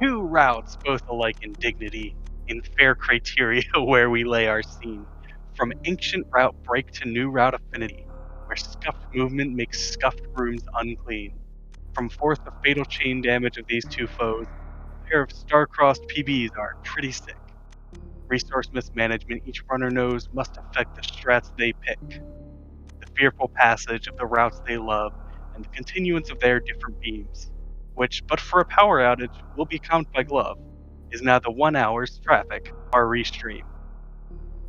Two routes, both alike in dignity, in fair criteria where we lay our scene. From ancient route break to new route affinity, where scuffed movement makes scuffed rooms unclean. From forth the fatal chain damage of these two foes, a pair of star-crossed PBs are pretty sick. Resource mismanagement each runner knows must affect the strats they pick. The fearful passage of the routes they love, and the continuance of their different beams, which, but for a power outage, will be counted by Glove, is now the 1 hour's traffic, our restream.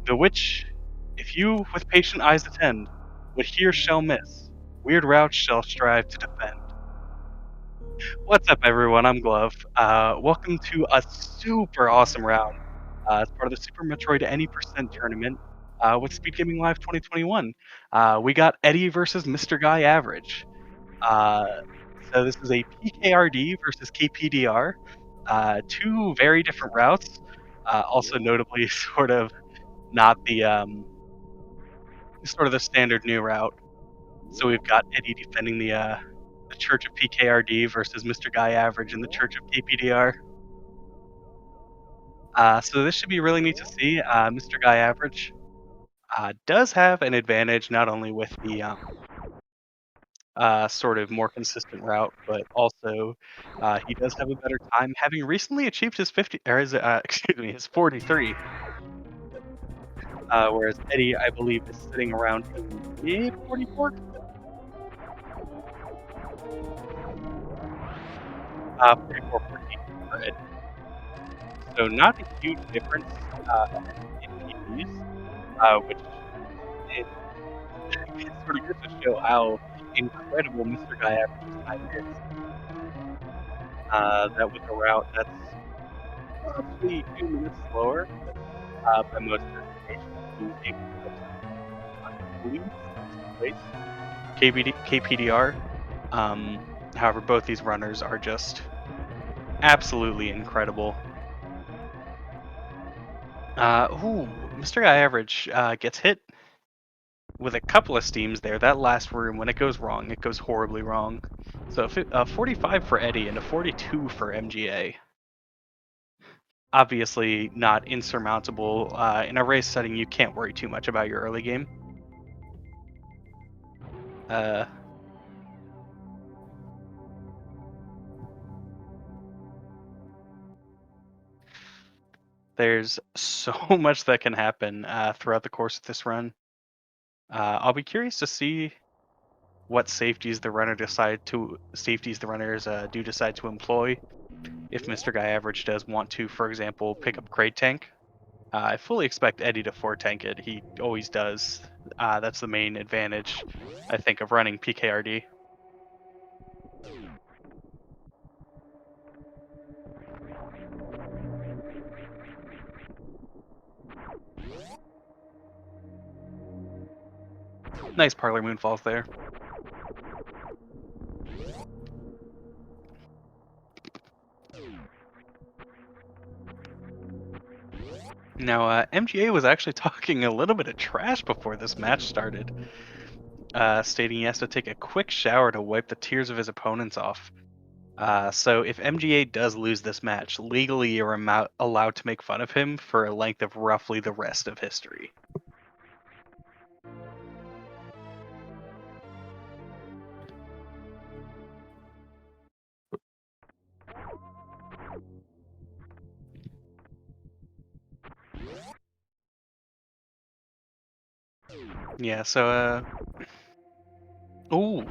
The which, if you with patient eyes attend, what here shall miss, weird routes shall strive to defend. What's up, everyone? I'm Glove. Welcome to a super awesome round as part of the Super Metroid Any Percent tournament with SpeedGaming Live 2021. We got Eddie versus MrGuyAverage. So this is a PKRD versus KPDR. Two very different routes. Also notably, sort of not the the standard new route. So we've got Eddie defending the Church of PKRD versus MrGuyAverage in the Church of KPDR. So this should be really neat to see. MrGuyAverage does have an advantage not only with the sort of more consistent route, but also he does have a better time, having recently achieved his 50 or his excuse me, his 43. Whereas Eddie, I believe, is sitting around mid 44. 44 14 for Eddie. So not a huge difference in PPs, which it sort of goes to show how incredible MrGuyAverage's time is. That with a route that's roughly 2 minutes slower by most destinations, KPDR. However, both these runners are just absolutely incredible. MrGuyAverage gets hit with a couple of steams there. That last room, when it goes wrong, it goes horribly wrong. So 45 for Eddie and a 42 for MGA. Obviously not insurmountable. In a race setting, you can't worry too much about your early game. There's so much that can happen throughout the course of this run. I'll be curious to see what safeties the runners do decide to employ. If MrGuyAverage does want to, for example, pick up Crate Tank, I fully expect Eddie to 4-tank it. He always does. That's the main advantage, I think, of running PKRD. Nice parlor moonfalls there. Now, MGA was actually talking a little bit of trash before this match started, stating he has to take a quick shower to wipe the tears of his opponents off. So if MGA does lose this match, legally you're allowed to make fun of him for a length of roughly the rest of history. Yeah, so, ooh.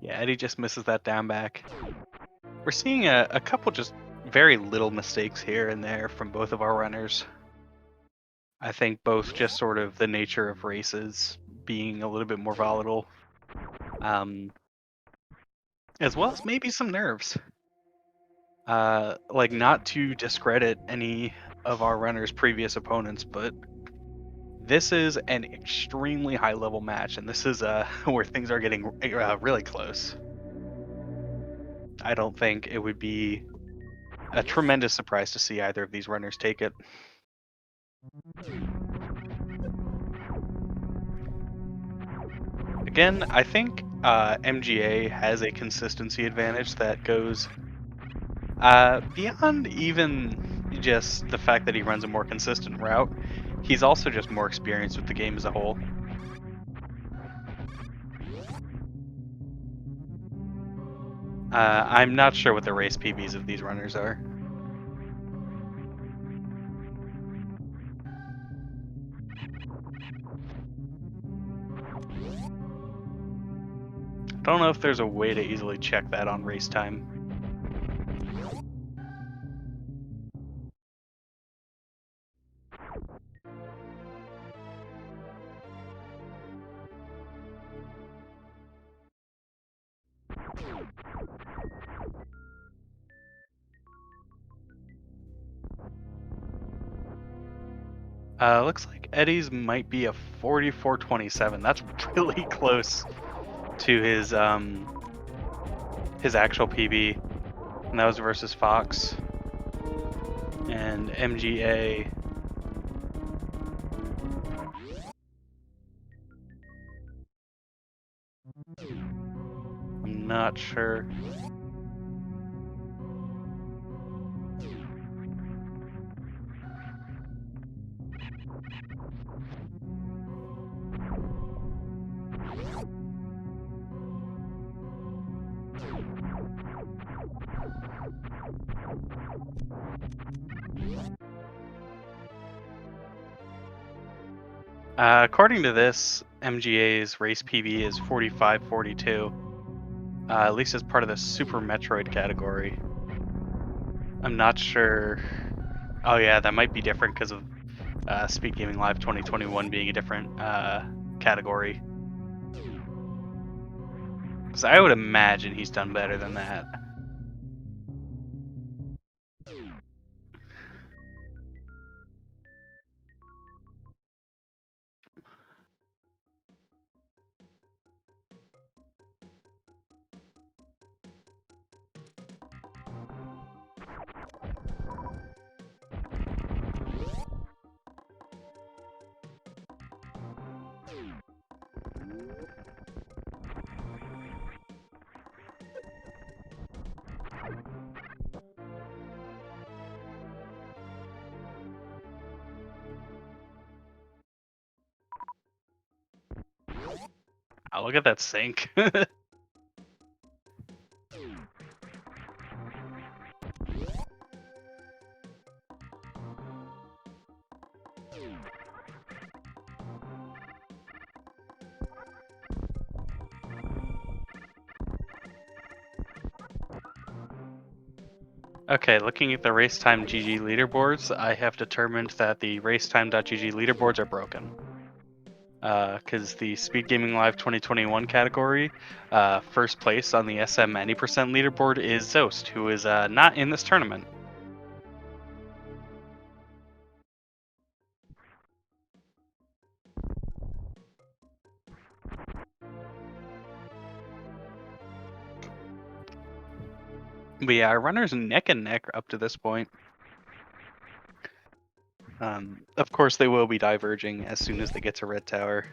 Yeah, Eddie just misses that down back. We're seeing a couple just very little mistakes here and there from both of our runners. I think both just sort of the nature of races being a little bit more volatile. As well as maybe some nerves. Like, not to discredit any of our runners' previous opponents, but this is an extremely high-level match, and this is where things are getting really close. I don't think it would be a tremendous surprise to see either of these runners take it. Again, I think MGA has a consistency advantage that goes Beyond even just the fact that he runs a more consistent route, he's also just more experienced with the game as a whole. I'm not sure what the race PBs of these runners are. I don't know if there's a way to easily check that on race time. Looks like Eddie's might be a 44:27. That's really close to his actual PB, and that was versus Fox and MGA. I'm not sure. According to this, MGA's race PB is 45:42. At least as part of the Super Metroid category. I'm not sure. Oh yeah, that might be different because of SpeedGaming Live 2021 being a different category. Because I would imagine he's done better than that. Oh, look at that sink. Okay, looking at the Racetime GG leaderboards, I have determined that the Racetime.gg leaderboards are broken. Because the Speed Gaming Live 2021 category, first place on the SM 90% leaderboard is Zost, who is not in this tournament. But yeah, our runners neck and neck up to this point. Of course, they will be diverging as soon as they get to Red Tower.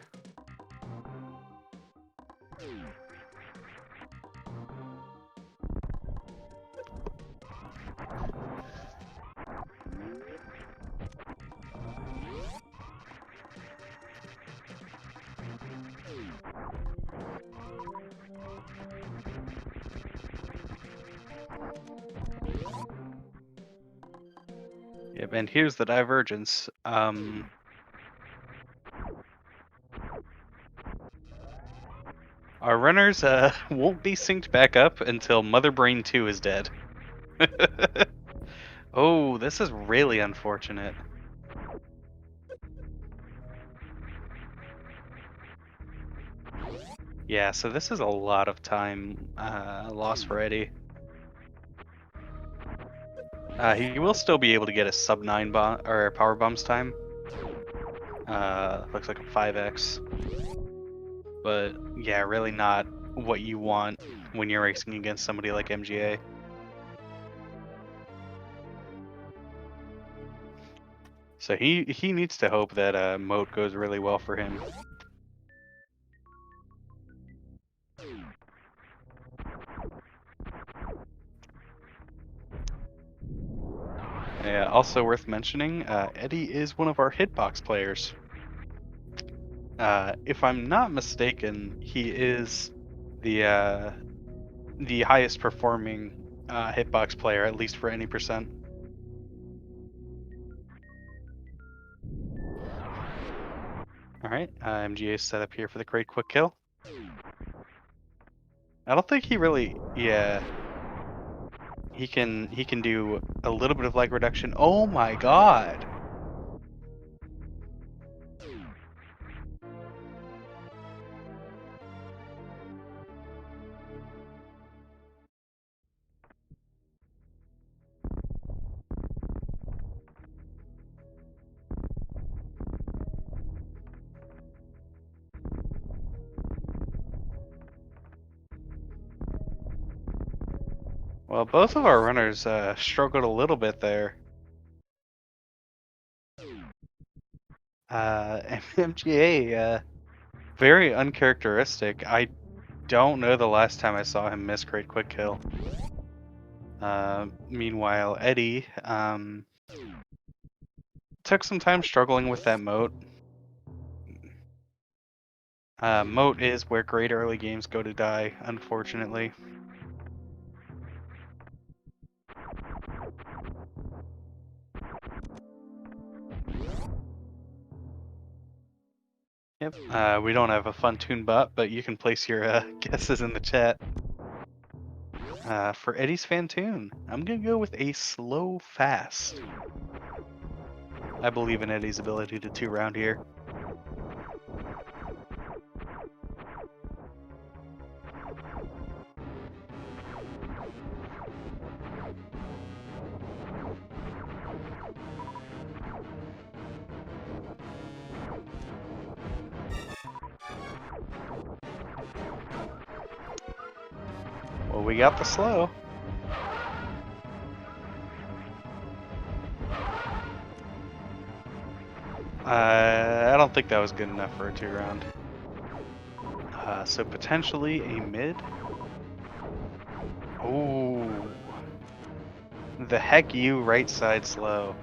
Yep, and here's the divergence. Our runners won't be synced back up until Mother Brain 2 is dead. Oh, this is really unfortunate. Yeah, so this is a lot of time lost for Eddie. He will still be able to get a sub 9 bomb or power bombs time. Looks like a 5x. But yeah, really not what you want when you're racing against somebody like MGA. So he needs to hope that moat goes really well for him. Yeah, also worth mentioning, Eddie is one of our hitbox players. If I'm not mistaken, he is the highest performing hitbox player, at least for any percent. All right, MGA set up here for the great quick kill. I don't think he really, yeah. He can do a little bit of lag reduction. Oh my god! Well, both of our runners struggled a little bit there. MGA, very uncharacteristic. I don't know the last time I saw him miss great quick kill. Meanwhile, Eddie took some time struggling with that moat. Moat is where great early games go to die, unfortunately. Yep. We don't have a fun tune bot, but you can place your guesses in the chat. For Eddie's Fantoon, I'm gonna go with a slow fast. I believe in Eddie's ability to 2-round here. Well, we got the slow. I don't think that was good enough for a 2-round. So potentially a mid. Ooh. The heck you right side slow.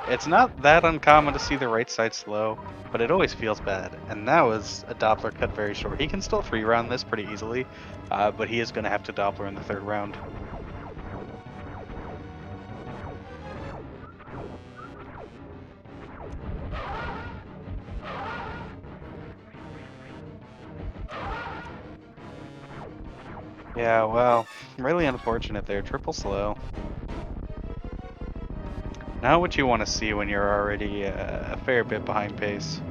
It's not that uncommon to see the right side slow, but it always feels bad. And that was a Doppler cut very short. He can still 3-round this pretty easily, but he is going to have to Doppler in the 3rd round. Yeah, well, really unfortunate there. Triple slow. Not what you want to see when you're already a fair bit behind pace.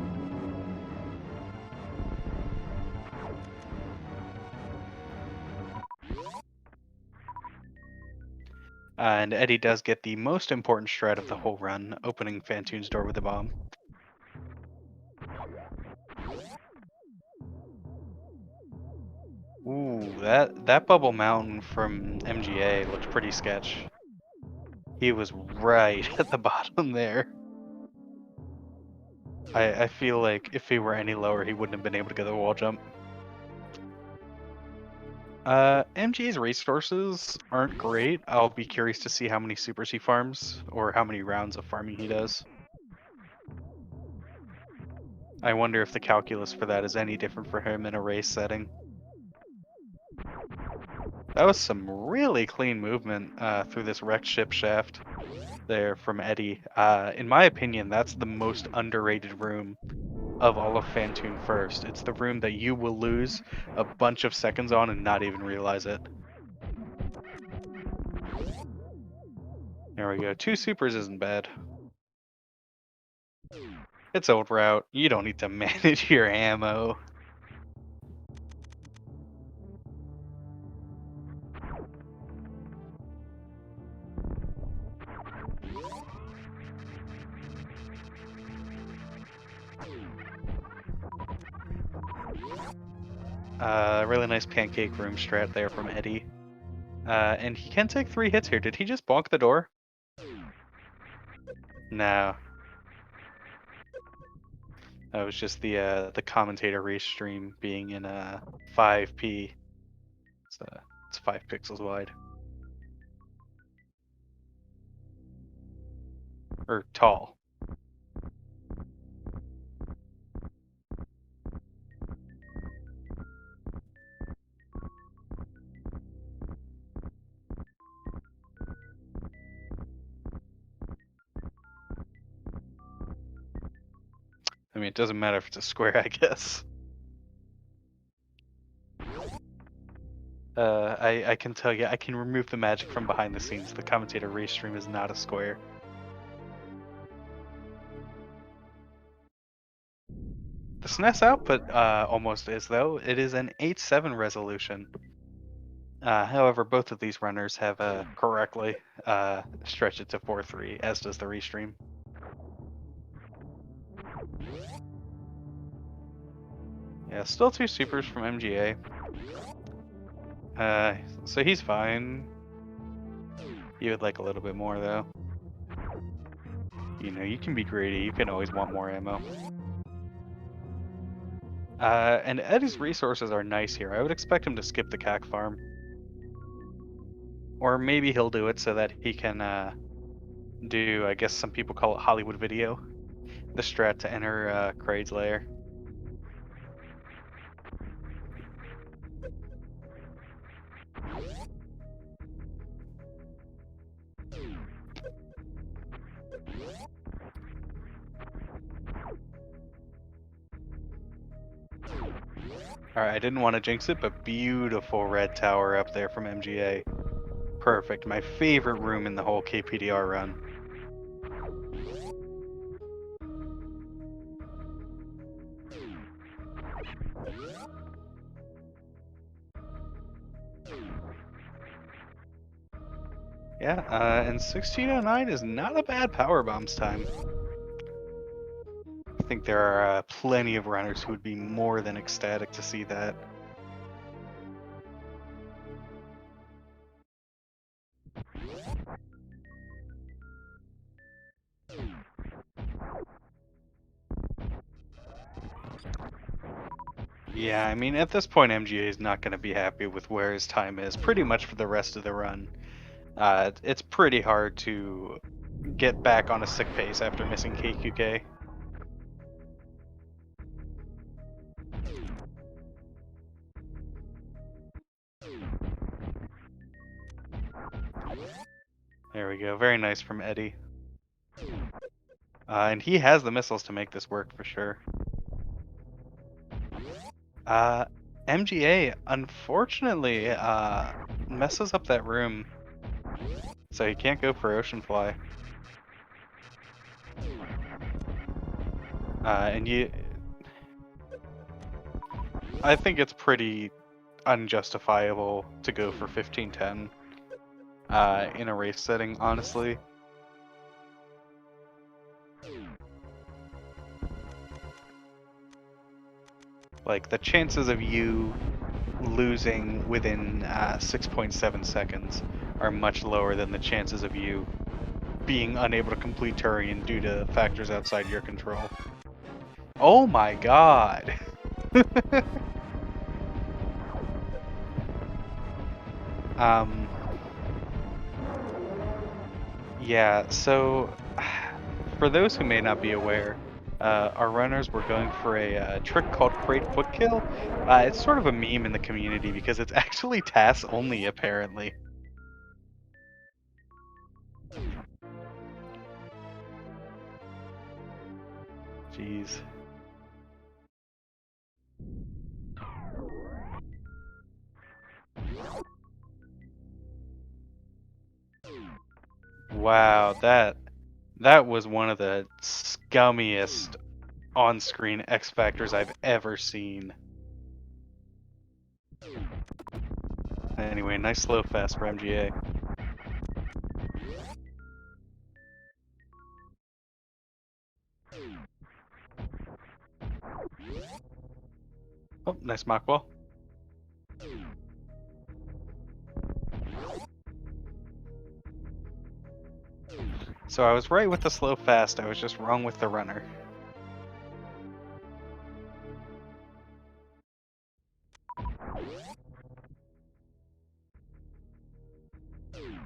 And Eddie does get the most important strat of the whole run, opening Fantoon's door with a bomb. Ooh, that bubble mountain from MGA looked pretty sketch. He was right at the bottom there. I feel like if he were any lower, he wouldn't have been able to get the wall jump. MGA's resources aren't great. I'll be curious to see how many supers he farms, or how many rounds of farming he does. I wonder if the calculus for that is any different for him in a race setting. That was some really clean movement through this wrecked ship shaft there from Eddie. In my opinion, that's the most underrated room of all of Fantoon First. It's the room that you will lose a bunch of seconds on and not even realize it. There we go. 2 supers isn't bad. It's old route. You don't need to manage your ammo. Really nice pancake room strat there from Eddie. And he can take 3 hits here. Did he just bonk the door? No. That was just the commentator restream being in 5p. It's 5 pixels wide. Or tall. I mean, it doesn't matter if it's a square, I guess. I can tell you, I can remove the magic from behind the scenes. The commentator race stream is not a square. The SNES output almost is, though. It is an 8:7 resolution. However, both of these runners have correctly stretched it to 4:3, as does the restream. Yeah, still 2 supers from MGA. So he's fine. You would like a little bit more, though. You know, you can be greedy. You can always want more ammo. And Eddie's resources are nice here. I would expect him to skip the CAC farm. Or maybe he'll do it so that he can do, I guess some people call it Hollywood video, the strat to enter Kraid's lair. Alright, I didn't want to jinx it, but beautiful red tower up there from MGA. Perfect. My favorite room in the whole KPDR run. Yeah, and 1609 is not a bad power bombs time. I think there are plenty of runners who would be more than ecstatic to see that. Yeah, I mean, at this point, MGA is not going to be happy with where his time is pretty much for the rest of the run. It's pretty hard to get back on a sick pace after missing KQK. There we go. Very nice from Eddie. And he has the missiles to make this work for sure. MGA, unfortunately, messes up that room. So he can't go for Ocean Fly. I think it's pretty unjustifiable to go for 1510 in a race setting, honestly. Like, the chances of you losing within 6.7 seconds are much lower than the chances of you being unable to complete Turian due to factors outside your control. Oh my god! Yeah, so for those who may not be aware, our runners were going for a trick called Crate Quick Kill. It's sort of a meme in the community because it's actually TAS only, apparently. Jeez. Wow, that was one of the scummiest on-screen X Factors I've ever seen. Anyway, nice slow fast for MGA. Oh, nice mock ball. So I was right with the slow fast, I was just wrong with the runner.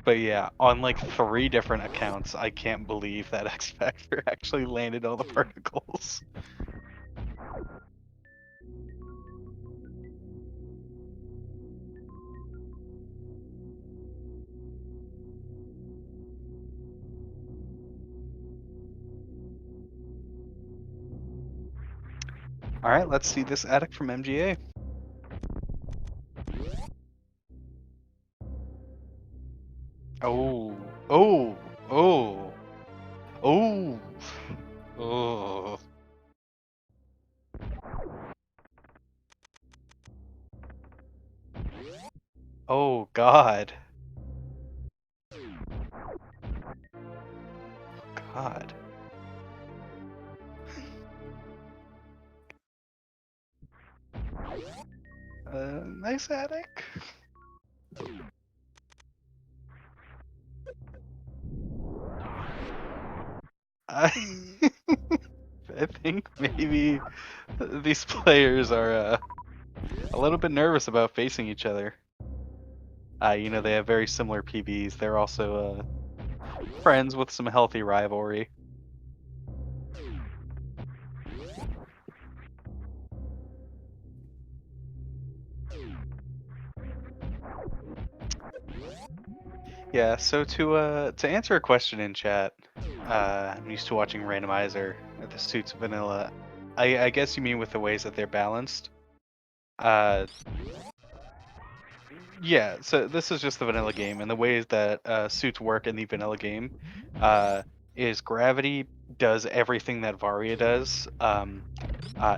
But yeah, on like 3 different accounts, I can't believe that X Factor actually landed all the particles. Alright, let's see this attic from MGA. Oh, oh, oh, oh, oh. Oh God. God. Nice attic. I I think maybe these players are a little bit nervous about facing each other. You know, they have very similar PBs. They're also friends with some healthy rivalry. Yeah, so to answer a question in chat, I'm used to watching Randomizer at the Suits Vanilla. I guess you mean with the ways that they're balanced. Uh, yeah, so this is just the vanilla game, and the ways that suits work in the vanilla game is gravity does everything that Varia does,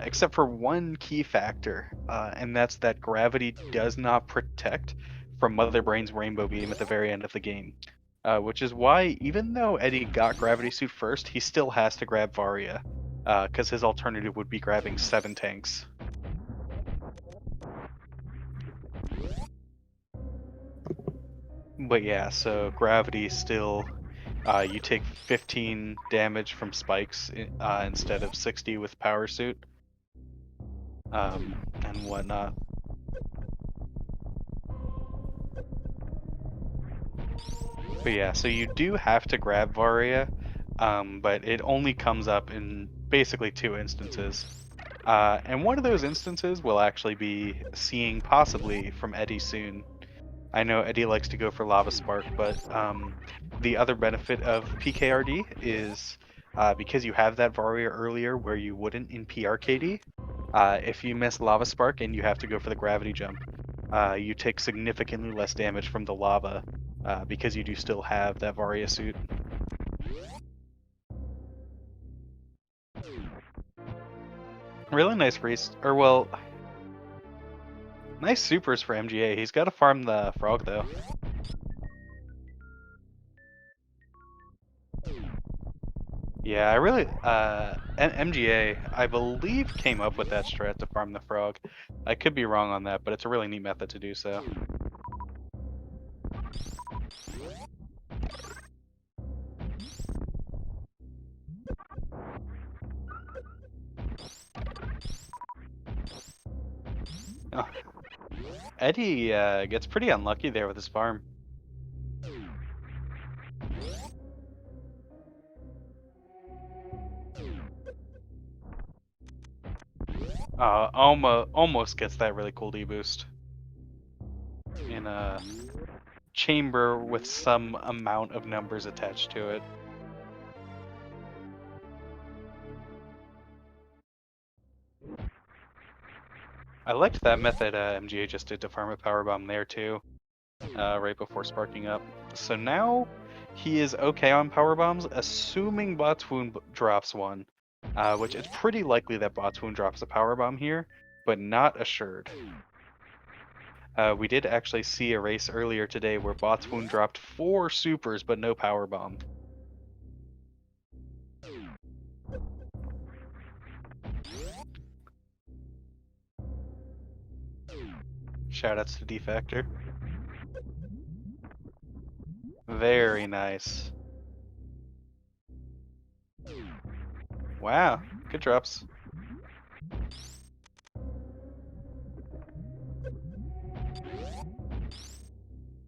except for one key factor, and that's that gravity does not protect from Mother Brain's Rainbow Beam at the very end of the game. Which is why, even though Eddie got Gravity Suit first, he still has to grab Varia, because his alternative would be grabbing 7 tanks. But yeah, so Gravity still, you take 15 damage from spikes instead of 60 with Power Suit, and whatnot. But yeah, so you do have to grab Varia, but it only comes up in basically 2 instances. And one of those instances will actually be seeing possibly from Eddie soon. I know Eddie likes to go for Lava Spark, but the other benefit of PKRD is because you have that Varia earlier where you wouldn't in PRKD, if you miss Lava Spark and you have to go for the Gravity Jump, you take significantly less damage from the lava because you do still have that Varia suit. Really nice priest, or well, nice supers for MGA. He's got to farm the frog though. Yeah, I really, MGA, I believe came up with that strat to farm the frog. I could be wrong on that, but it's a really neat method to do so. Oh. Eddie gets pretty unlucky there with his farm. Almost gets that really cool D-boost in a chamber with some amount of numbers attached to it. I liked that method MGA just did to farm a power bomb there too, right before sparking up. So now he is okay on power bombs, assuming Botswoon drops one, which it's pretty likely that Botswoon drops a power bomb here, but not assured. We did actually see a race earlier today where Botswoon dropped 4 supers but no power bomb. Shoutouts to D-Factor. Very nice. Wow, good drops.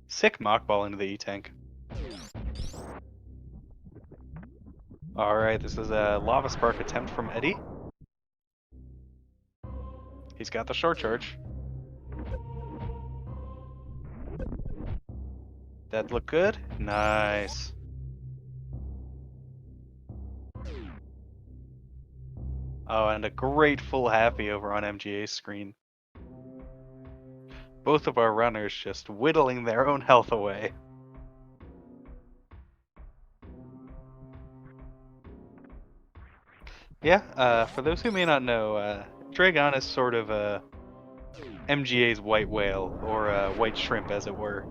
Sick mock ball into the E-tank. Alright, this is a Lava Spark attempt from Eddie. He's got the short charge. That look good? Nice. Oh, and a great full happy over on MGA's screen. Both of our runners just whittling their own health away. Yeah, for those who may not know, Dragon is sort of MGA's white whale, or white shrimp as it were.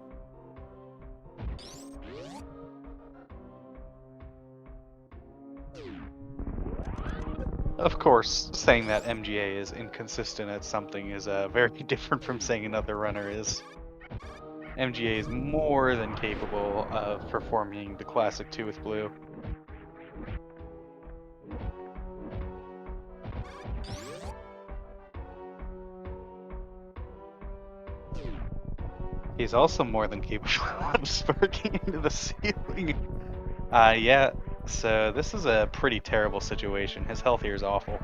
Of course, saying that MGA is inconsistent at something is very different from saying another runner is. MGA is more than capable of performing the classic 2 with blue. He's also more than capable of sparking into the ceiling. Yeah, so this is a pretty terrible situation. His health here is awful.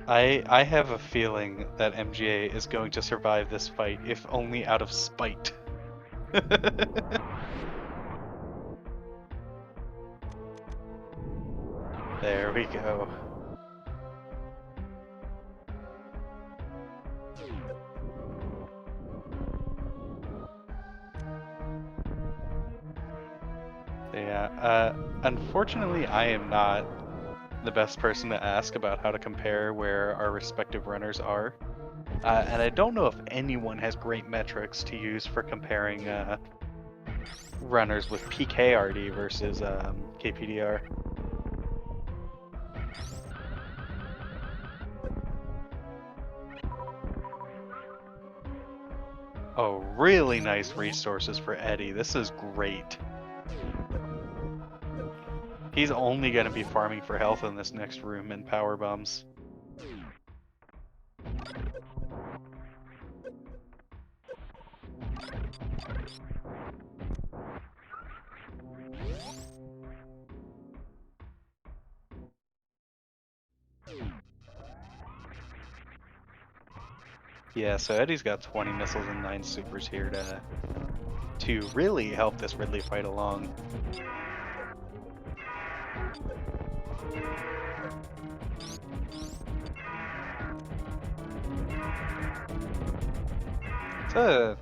I have a feeling that MGA is going to survive this fight, if only out of spite. There we go. Yeah, unfortunately I am not the best person to ask about how to compare where our respective runners are. And I don't know if anyone has great metrics to use for comparing runners with PKRD versus KPDR. Oh, really nice resources for Eddie. This is great. He's only going to be farming for health in this next room and power bombs. Yeah, so Eddie's got 20 missiles and 9 supers here to really help this Ridley fight along. It's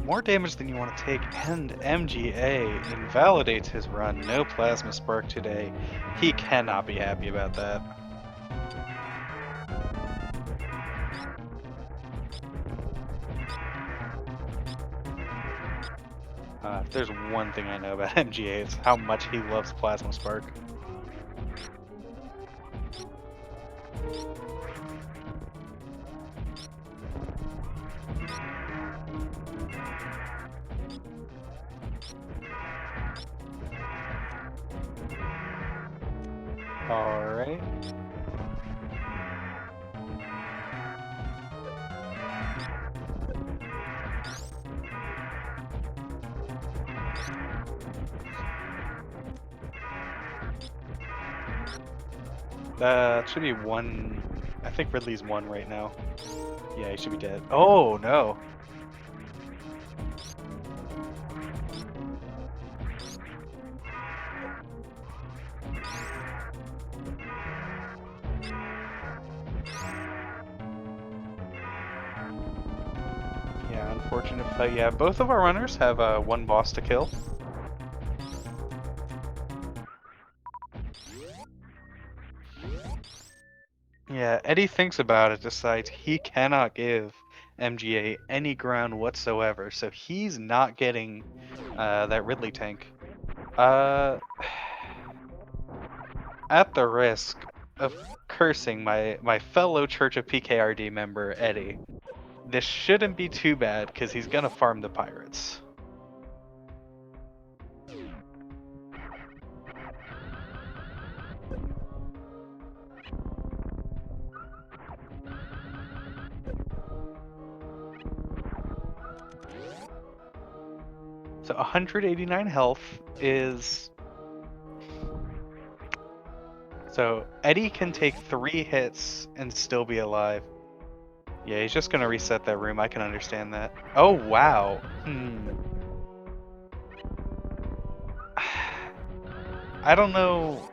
more damage than you want to take, and MGA invalidates his run. No Plasma Spark today. He cannot be happy about that. If there's one thing I know about MGA, it's how much he loves Plasma Spark. Alright. That should be one. I think Ridley's 1 right now. Yeah, he should be dead. Oh, no. Yeah, unfortunate fight. Yeah, both of our runners have 1 boss to kill. Yeah, Eddie thinks about it, decides he cannot give MGA any ground whatsoever, so he's not getting that Ridley tank. At the risk of cursing my fellow Church of PKRD member, Eddie, this shouldn't be too bad, because he's gonna farm the pirates. So 189 health is... So Eddie can take 3 hits and still be alive. Yeah, he's just gonna reset that room. I can understand that. Oh, wow. I don't know.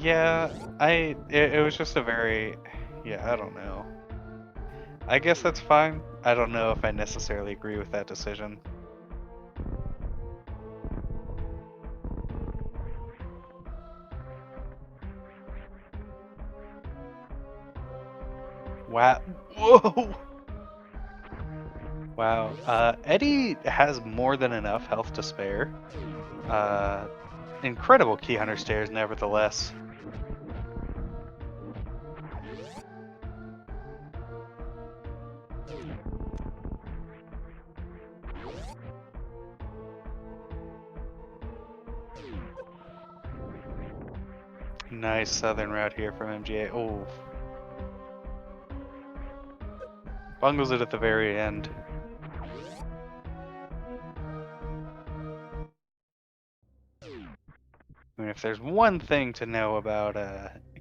Yeah, it was just a very, yeah, I don't know. I guess that's fine. I don't know if I necessarily agree with that decision. Wow. Whoa! Wow. Eddie has more than enough health to spare. Incredible Key Hunter stairs, nevertheless. Nice southern route here from MGA. Oh. Bungles it at the very end. I mean, if there's one thing to know about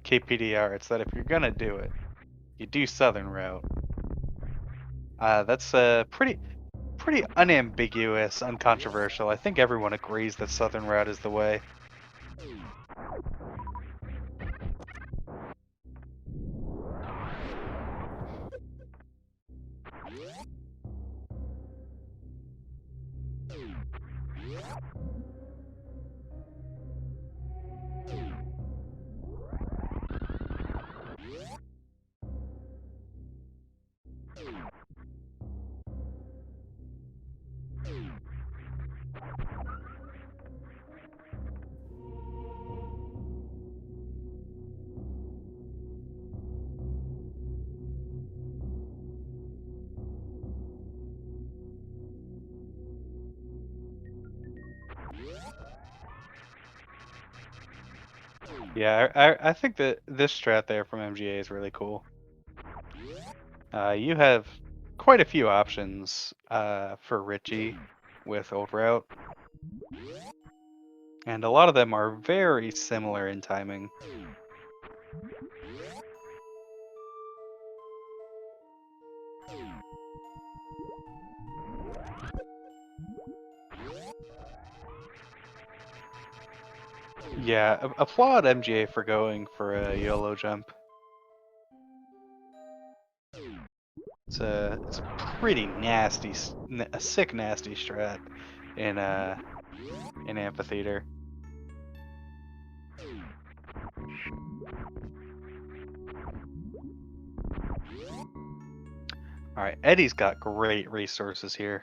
KPDR, it's that if you're gonna do it, you do southern route. That's pretty unambiguous, uncontroversial. I think everyone agrees that southern route is the way. Yeah, I think that this strat there from MGA is really cool. You have quite a few options for Richie with Old Route. And a lot of them are very similar in timing. Yeah, applaud MGA for going for a YOLO jump. It's a pretty nasty, a sick nasty strat in Amphitheater. All right, Eddie's got great resources here.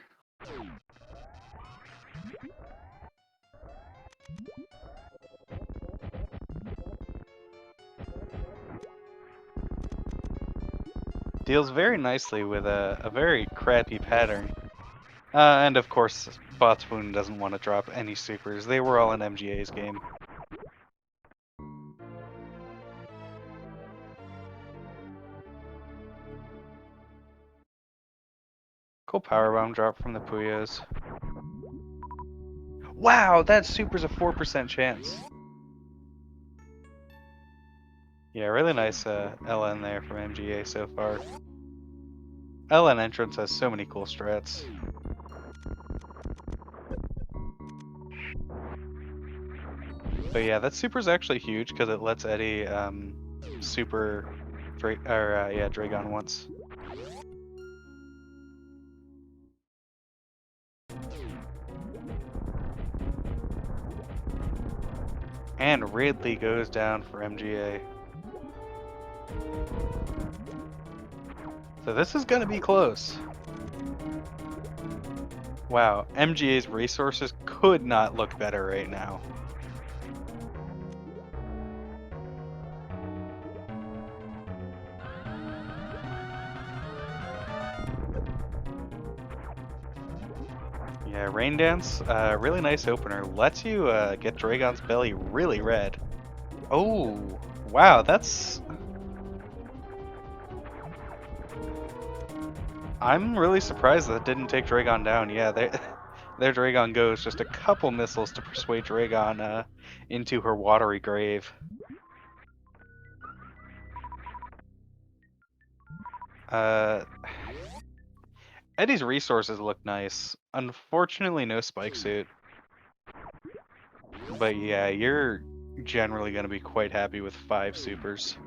Deals very nicely with a very crappy pattern. And of course, Botswoon doesn't want to drop any supers. They were all in MGA's game. Cool power bomb drop from the Puyos. Wow, that super's a 4% chance. Yeah, really nice LN there from MGA so far. LN entrance has so many cool strats. But yeah, that super's actually huge because it lets Eddie super Dragon once. And Ridley goes down for MGA. So this is gonna be close. Wow, MGA's resources could not look better right now. Yeah, Rain Dance, really nice opener. Lets you get Dragon's belly really red. Oh, wow, that's... I'm really surprised that didn't take Dragon down. Yeah, their Dragon goes just a couple missiles to persuade Dragon into her watery grave. Uh, Eddie's resources look nice. Unfortunately, no spike suit. But yeah, you're generally going to be quite happy with 5 supers.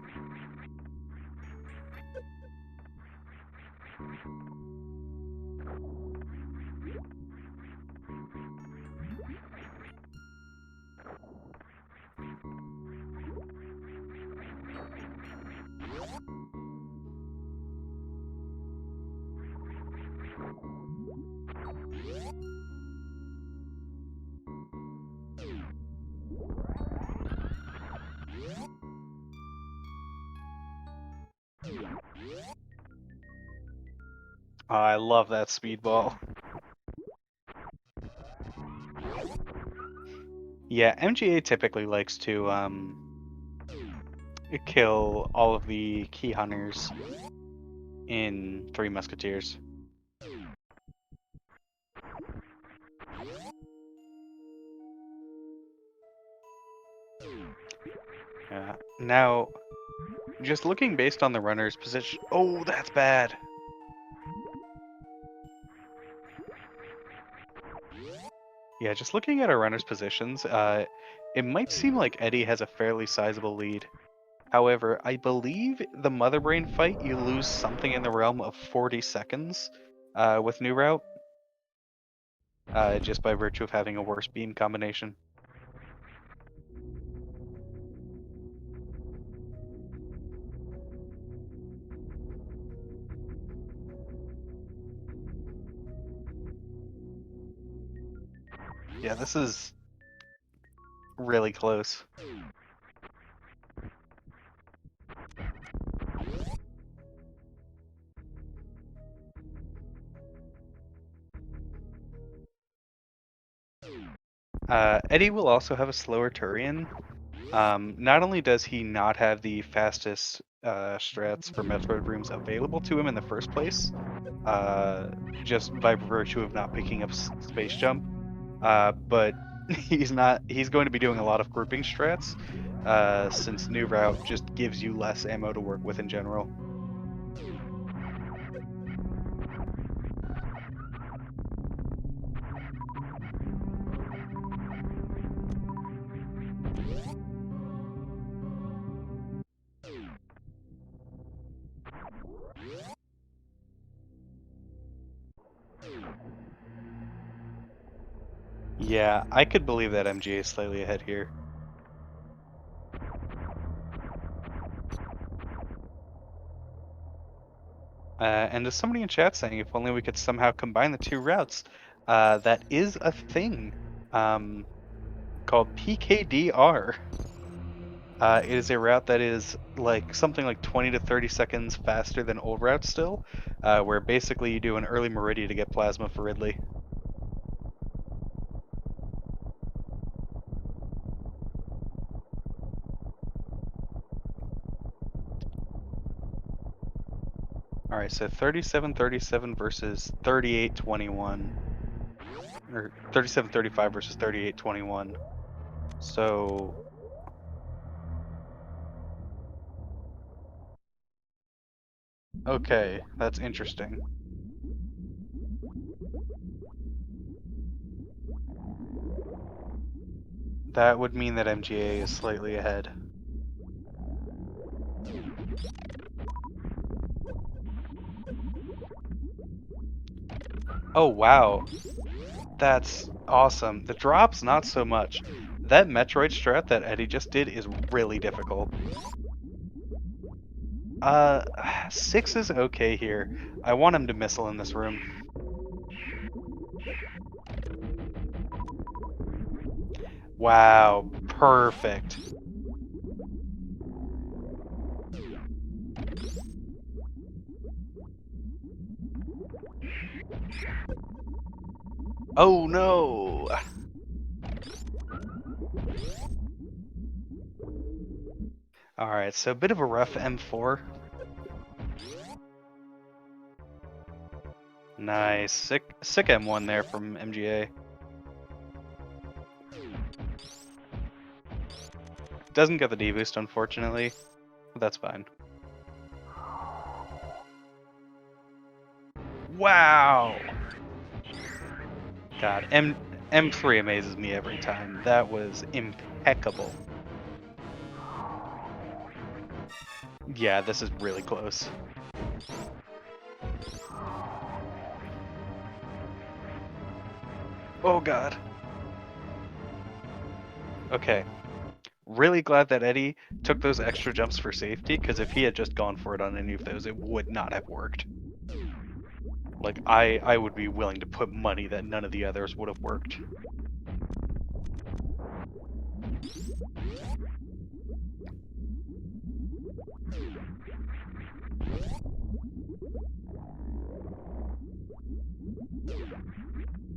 I love that speedball. Yeah, MGA typically likes to kill all of the key hunters in Three Musketeers. Yeah. Now, just looking based on the runner's position... Oh, that's bad! Yeah, just looking at our runner's positions, it might seem like Eddie has a fairly sizable lead. However, I believe the Mother Brain fight, you lose something in the realm of 40 seconds with New Route, just by virtue of having a worse beam combination. Yeah, this is really close. Eddie will also have a slower Turian. Not only does he not have the fastest strats for Metroid rooms available to him in the first place, just by virtue of not picking up Space Jump, but he's going to be doing a lot of grouping strats, since New Route just gives you less ammo to work with in general. Yeah, I could believe that MGA is slightly ahead here. And there's somebody in chat saying if only we could somehow combine the two routes. That is a thing called PKDR. It is a route that is like something like 20 to 30 seconds faster than old routes still, where basically you do an early Meridia to get plasma for Ridley. Alright, so 37-37 versus 38-21. Or 37-35 versus 38-21. So... Okay, that's interesting. That would mean that MGA is slightly ahead. Oh, wow. That's awesome. The drops, not so much. That Metroid strat that Eddie just did is really difficult. 6 is okay here. I want him to missile in this room. Wow, perfect. Oh no! Alright, so a bit of a rough M4. Nice. Sick M1 there from MGA. Doesn't get the D boost, unfortunately. But that's fine. Wow! God, M3 amazes me every time. That was impeccable. Yeah, this is really close. Oh god. Okay. Really glad that Eddie took those extra jumps for safety, because if he had just gone for it on any of those, it would not have worked. Like, I would be willing to put money that none of the others would have worked.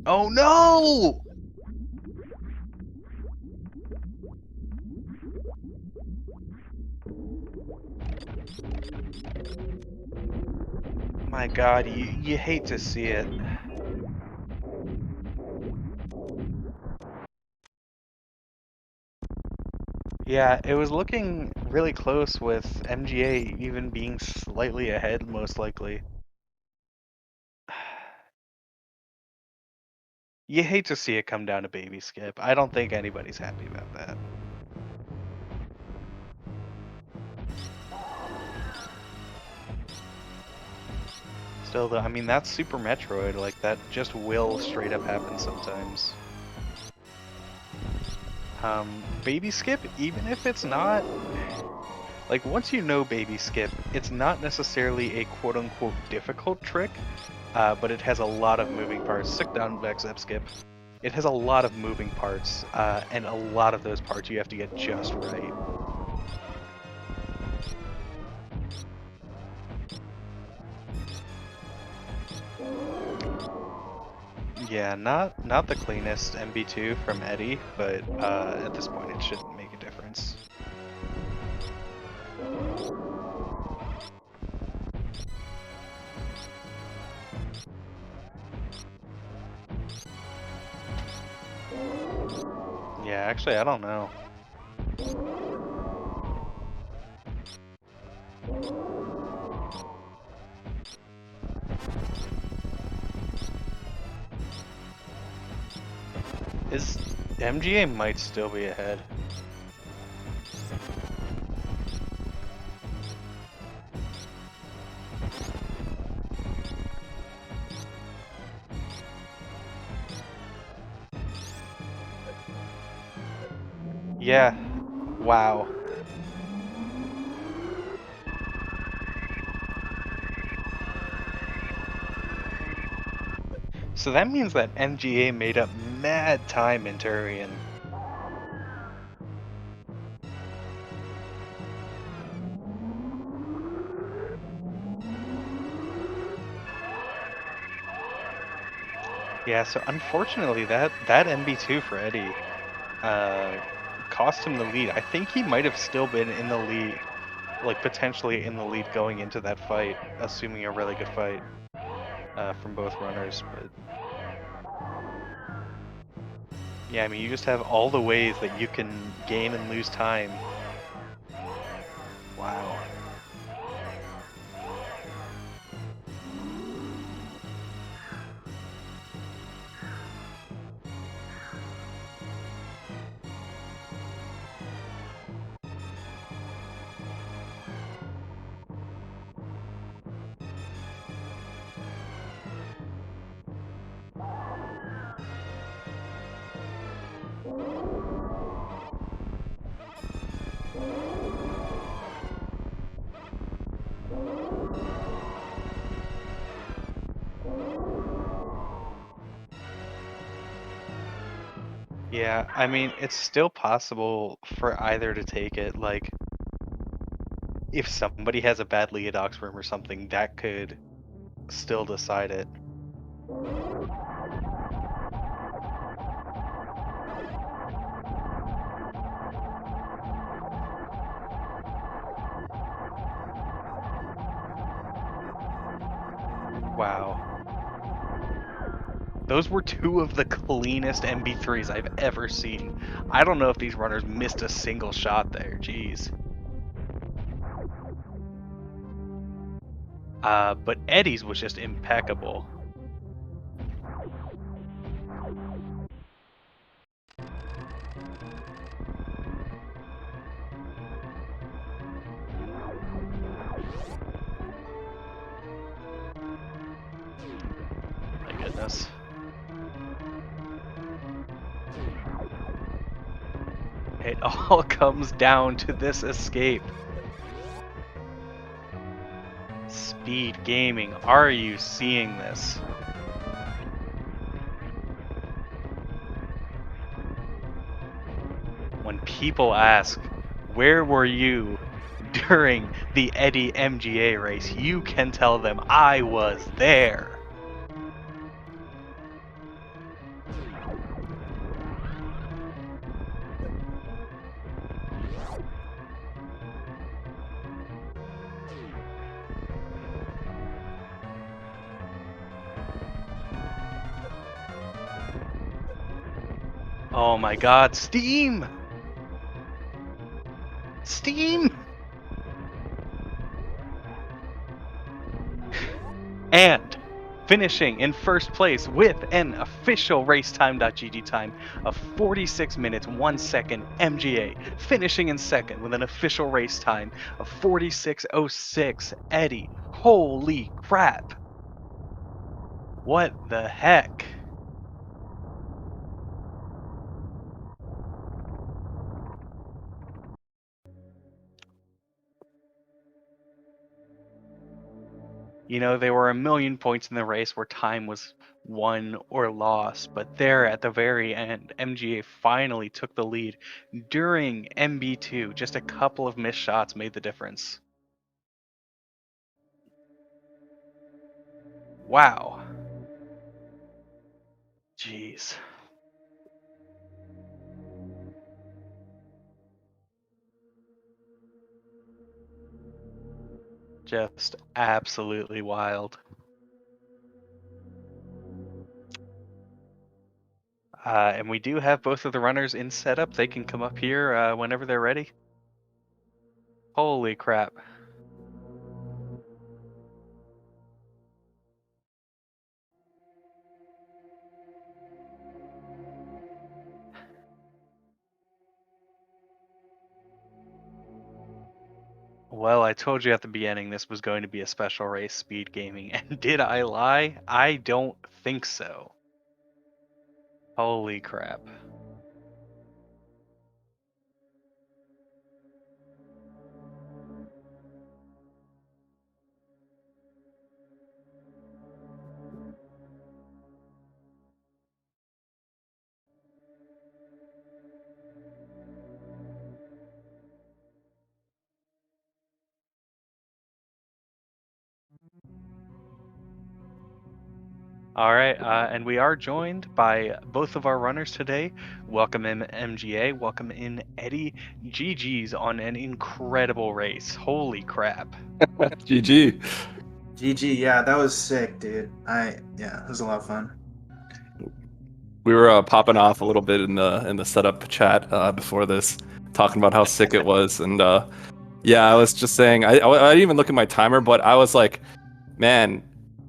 Oh no! My god, you hate to see it. Yeah, it was looking really close with MGA even being slightly ahead, most likely. You hate to see it come down to baby skip. I don't think anybody's happy about that. Still, though, I mean, that's Super Metroid. Like, that just will straight up happen sometimes. Baby skip, even if it's not... Like, once you know baby skip, it's not necessarily a quote-unquote difficult trick, but it has a lot of moving parts. Stick down, backstep skip. It has a lot of moving parts, and a lot of those parts you have to get just right. Yeah, not the cleanest MB2 from Eddie, but at this point it shouldn't make a difference. Yeah, actually, I don't know. His MGA might still be ahead. Yeah. Wow. So that means that MGA made up mad time in Turian. Yeah, so unfortunately that MB2 for Eddie cost him the lead. I think he might have still been in the lead, like potentially in the lead going into that fight, assuming a really good fight from both runners. But yeah, I mean, you just have all the ways that you can gain and lose time. Wow. Yeah, I mean, it's still possible for either to take it. Like, if somebody has a bad Leodox room or something, that could still decide it. Wow. Those were two of the cleanest MB3s I've ever seen. I don't know if these runners missed a single shot there. Jeez. But Eddie's was just impeccable. My goodness. It all comes down to this escape. SpeedGaming, are you seeing this? When people ask, where were you during the Eddie MGA race, you can tell them I was there. Oh my god, Steam! Steam! And finishing in first place with an official racetime.gg time of 46 minutes 1 second MGA, finishing in second with an official race time of 46:06 Eddie. Holy crap! What the heck? You know, there were a million points in the race where time was won or lost, but there at the very end, MGA finally took the lead during MB2. Just a couple of missed shots made the difference. Wow. Jeez. Just absolutely wild. And we do have both of the runners in setup. They can come up here whenever they're ready. Holy crap. Well, I told you at the beginning this was going to be a special race, SpeedGaming, and did I lie? I don't think so. Holy crap. All right, and we are joined by both of our runners today. Welcome in MGA, welcome in Eddie. GG's on an incredible race. Holy crap. GG. GG, yeah, that was sick, dude. Yeah, it was a lot of fun. We were popping off a little bit in the setup chat before this, talking about how sick it was, and yeah, I was just saying I didn't even look at my timer, but I was like, man,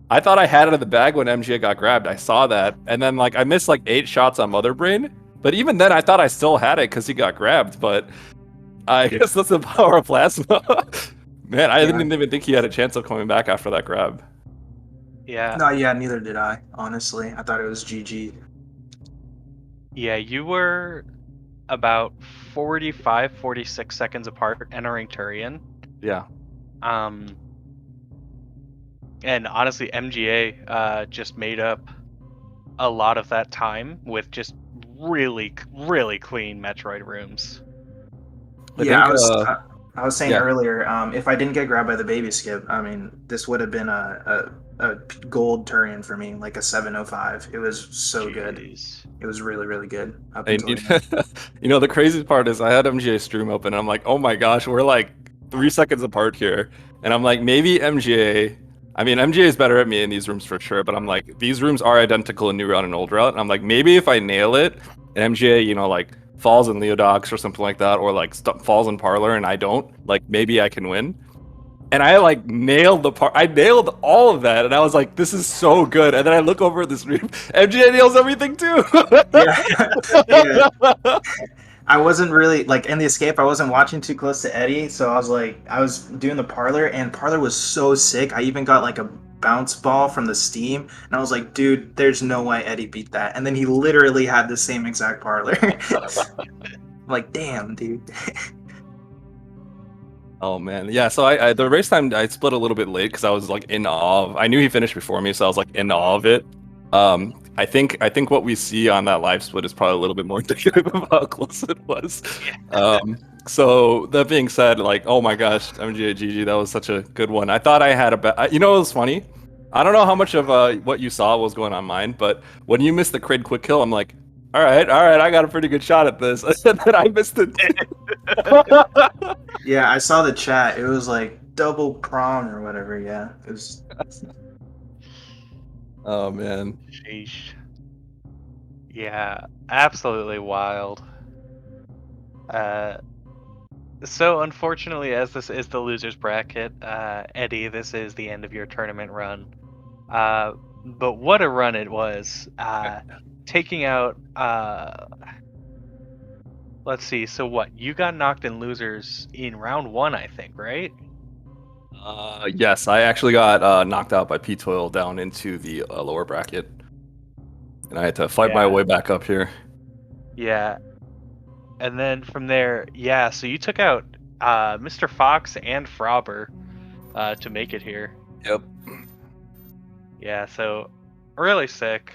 I thought I had it in the bag when MGA got grabbed. I saw that, and then like I missed like 8 shots on Mother Brain, but even then I thought I still had it because he got grabbed. But I guess that's the power of plasma. Man, I didn't even think he had a chance of coming back after that grab. Yeah. No, yeah, neither did I, honestly. I thought it was GG. Yeah, you were about 45, 46 seconds apart entering Turian. Yeah. And honestly, MGA just made up a lot of that time with just really, really clean Metroid rooms. I was saying earlier, if I didn't get grabbed by the baby skip, I mean, this would have been a gold Turian for me, like a 705. It was so good. It was really, really good. You know, the craziest part is I had MGA stream open, and I'm like, oh my gosh, we're like 3 seconds apart here. And I'm like, maybe MGA I mean, MGA is better at me in these rooms for sure, but I'm like, these rooms are identical in new route and old route. And I'm like, maybe if I nail it, and MGA, you know, like falls in Leodox or something like that, or like falls in Parlor and I don't, like maybe I can win. And I like nailed I nailed all of that, and I was like, this is so good. And then I look over at this room, MGA nails everything too. Yeah. Yeah. I wasn't really like in the escape. I wasn't watching too close to Eddie, so I was doing the Parlor, and Parlor was so sick. I even got like a bounce ball from the Steam, and I was like, dude, there's no way Eddie beat that. And then he literally had the same exact Parlor. Like, damn, dude. Oh man, yeah. So I the race time I split a little bit late because I was like in awe of. I knew he finished before me, so I was like in awe of it. I think what we see on that live split is probably a little bit more indicative of how close it was. So that being said, like, oh my gosh, MGA GG, that was such a good one. I thought I had a bet. You know, it was funny. I don't know how much of what you saw was going on mine, but when you missed the Kraid quick kill, I'm like, all right, I got a pretty good shot at this. And then I missed it. Yeah, I saw the chat. It was like double prom or whatever. Yeah, it was. Oh man. Sheesh. Yeah, absolutely wild. So unfortunately, as this is the losers bracket, Eddie, this is the end of your tournament run. But what a run it was. Taking out let's see, so what? You got knocked in losers in round 1, I think, right? Yes, I actually got knocked out by P-Toil down into the lower bracket. And I had to fight my way back up here. Yeah. And then from there, yeah, so you took out Mr. Fox and Frauber to make it here. Yep. Yeah, so really sick.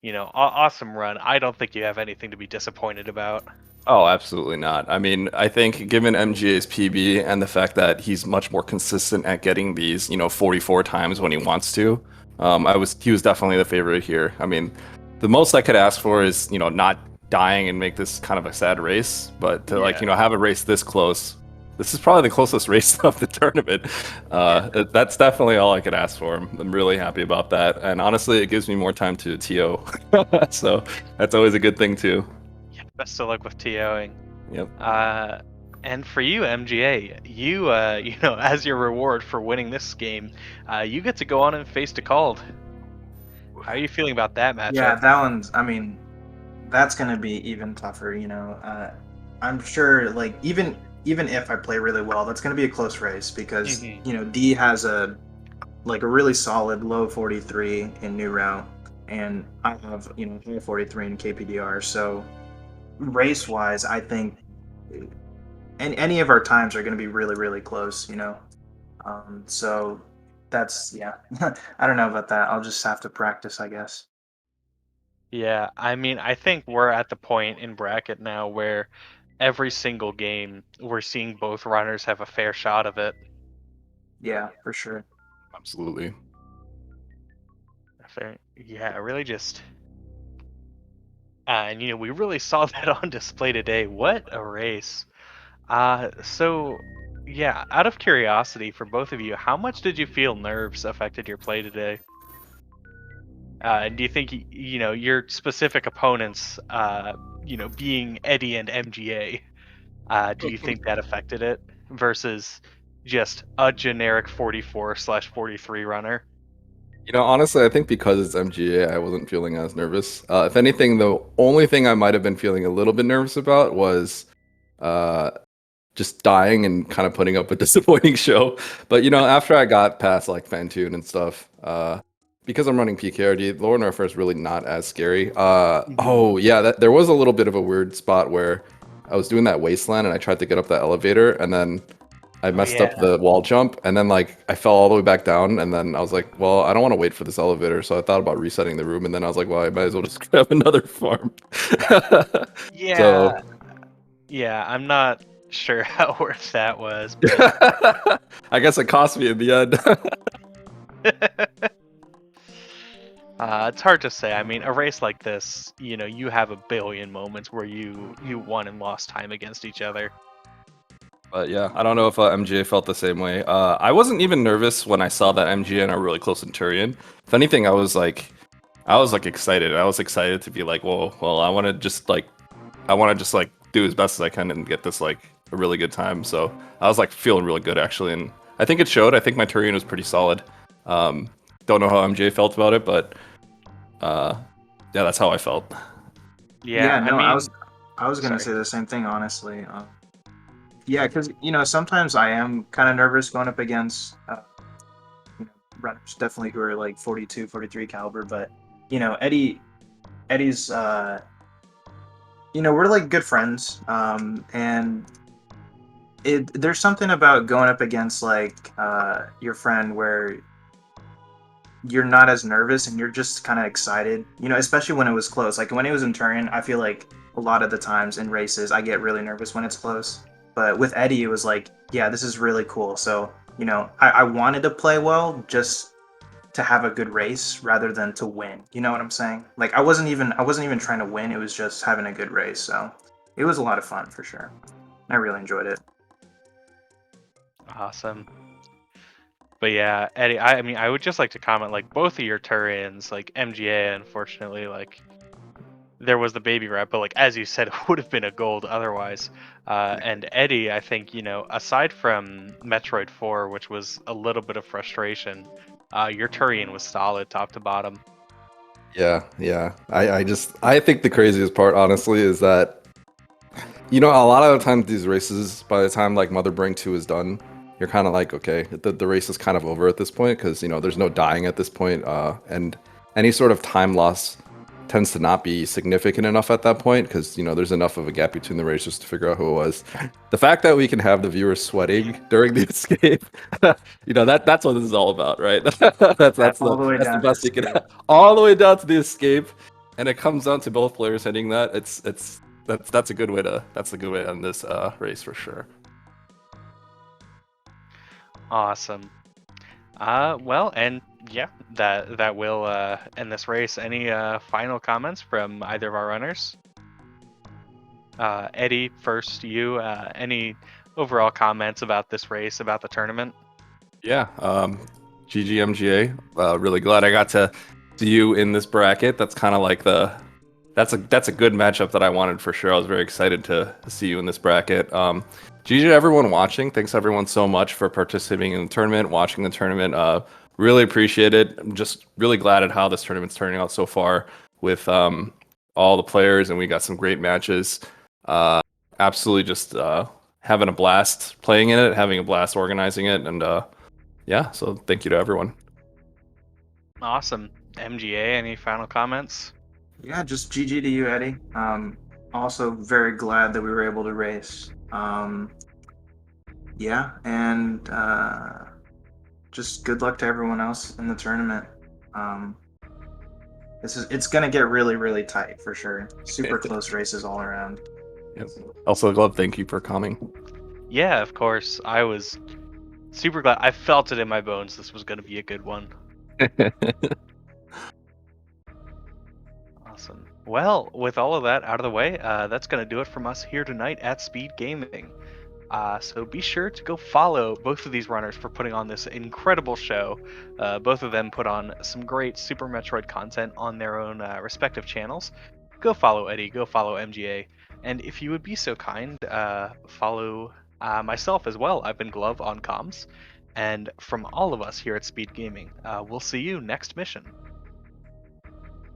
You know, awesome run. I don't think you have anything to be disappointed about. Oh, absolutely not. I mean, I think given MGA's PB and the fact that he's much more consistent at getting these, 44 times when he wants to, he was definitely the favorite here. I mean, the most I could ask for is, not dying and make this kind of a sad race, but to have a race this close. This is probably the closest race of the tournament. That's definitely all I could ask for. I'm really happy about that. And honestly, it gives me more time to TO. So that's always a good thing too. Yeah, best of luck with TOing. Yep. And for you, MGA, you as your reward for winning this game, you get to go on and face DeCalled. How are you feeling about that matchup? Yeah, that one's. I mean, that's gonna be even tougher. I'm sure. Like even if I play really well, that's gonna be a close race because D has a really solid low 43 in new route, and I have high 43 in KPDR. So race wise, I think any of our times are gonna be really really close. So that's I don't know about that. I'll just have to practice, I guess. Yeah, I mean, I think we're at the point in bracket now where every single game we're seeing both runners have a fair shot of it. Yeah, for sure. Absolutely. Yeah, really just and we really saw that on display today. What a race. So yeah, out of curiosity for both of you, how much did you feel nerves affected your play today? And do you think your specific opponents, being Eddie and MGA, do you think that affected it versus just a generic 44/43 runner? Honestly, I think because it's MGA, I wasn't feeling as nervous. If anything, the only thing I might have been feeling a little bit nervous about was just dying and kind of putting up a disappointing show. But after I got past like Fantune and stuff, because I'm running PKRD, Lower North is really not as scary. Oh yeah, there was a little bit of a weird spot where I was doing that wasteland and I tried to get up that elevator and then I messed up the wall jump and then I fell all the way back down and then I was like, well, I don't want to wait for this elevator, so I thought about resetting the room and then I was like, well, I might as well just grab another farm. Yeah, I'm not sure how worth that was. But... I guess it cost me in the end. It's hard to say. I mean, a race like this, you have a billion moments where you won and lost time against each other. But yeah, I don't know if MGA felt the same way. I wasn't even nervous when I saw that MGA and I were really close in Turian. If anything, I was like excited. I was excited to be like, well, I want to just like do as best as I can and get this like a really good time. So I was like feeling really good actually, and I think it showed. I think my Turian was pretty solid. Don't know how MJ felt about it, but yeah, that's how I felt. Yeah, no, I mean, I was gonna sorry. say the same thing, honestly. Yeah, because sometimes I am kind of nervous going up against runners, definitely who are like 42, 43 caliber. But Eddie's we're like good friends, and there's something about going up against like your friend where you're not as nervous and you're just kind of excited, especially when it was close. Like when it was in Turin, I feel like a lot of the times in races I get really nervous when it's close, but with Eddie it was like, yeah, this is really cool. So I wanted to play well just to have a good race rather than to win. You know what I'm saying? Like I wasn't even trying to win. It was just having a good race. So it was a lot of fun for sure. I really enjoyed it. Awesome. But yeah, Eddie, I mean, I would just like to comment, like, both of your Turians, like, MGA, unfortunately, like, there was the baby wrap, but, like, as you said, it would have been a gold otherwise. And Eddie, I think, aside from Metroid 4, which was a little bit of frustration, your Turian was solid top to bottom. Yeah. I think the craziest part, honestly, is that a lot of the times these races, by the time like Mother Brain 2 is done, you're kind of like, okay, the race is kind of over at this point because there's no dying at this point, and any sort of time loss tends to not be significant enough at that point because there's enough of a gap between the races to figure out who it was. The fact that we can have the viewers sweating during the escape, that's what this is all about, right? that's All the way the down best to you can escape. have. All the way down to the escape, and it comes down to both players hitting that. That's a good way to end this race for sure. Awesome. Well, and yeah, that will end this race. Any final comments from either of our runners? Eddie, first, you. Any overall comments about this race, about the tournament? Yeah. GGMGA. Really glad I got to see you in this bracket. That's kind of like that's a good matchup that I wanted for sure. I was very excited to see you in this bracket. GG to everyone watching. Thanks everyone so much for participating in the tournament, watching the tournament. Really appreciate it. I'm just really glad at how this tournament's turning out so far with all the players, and we got some great matches. Absolutely just having a blast playing in it, having a blast organizing it, and yeah, so thank you to everyone. Awesome. MGA, any final comments? Yeah, just GG to you, Eddie. Also very glad that we were able to race. Yeah, and just good luck to everyone else in the tournament. It's gonna get really, really tight for sure. Super close races all around. Yes. Also, Glove, thank you for coming. Yeah, of course. I was super glad. I felt it in my bones. This was going to be a good one. Awesome. Well, with all of that out of the way, that's going to do it from us here tonight at SpeedGaming. So be sure to go follow both of these runners for putting on this incredible show. Both of them put on some great Super Metroid content on their own respective channels. Go follow Eddie, go follow MGA, and if you would be so kind, follow myself as well. I've been Glove on comms, and from all of us here at SpeedGaming, we'll see you next mission.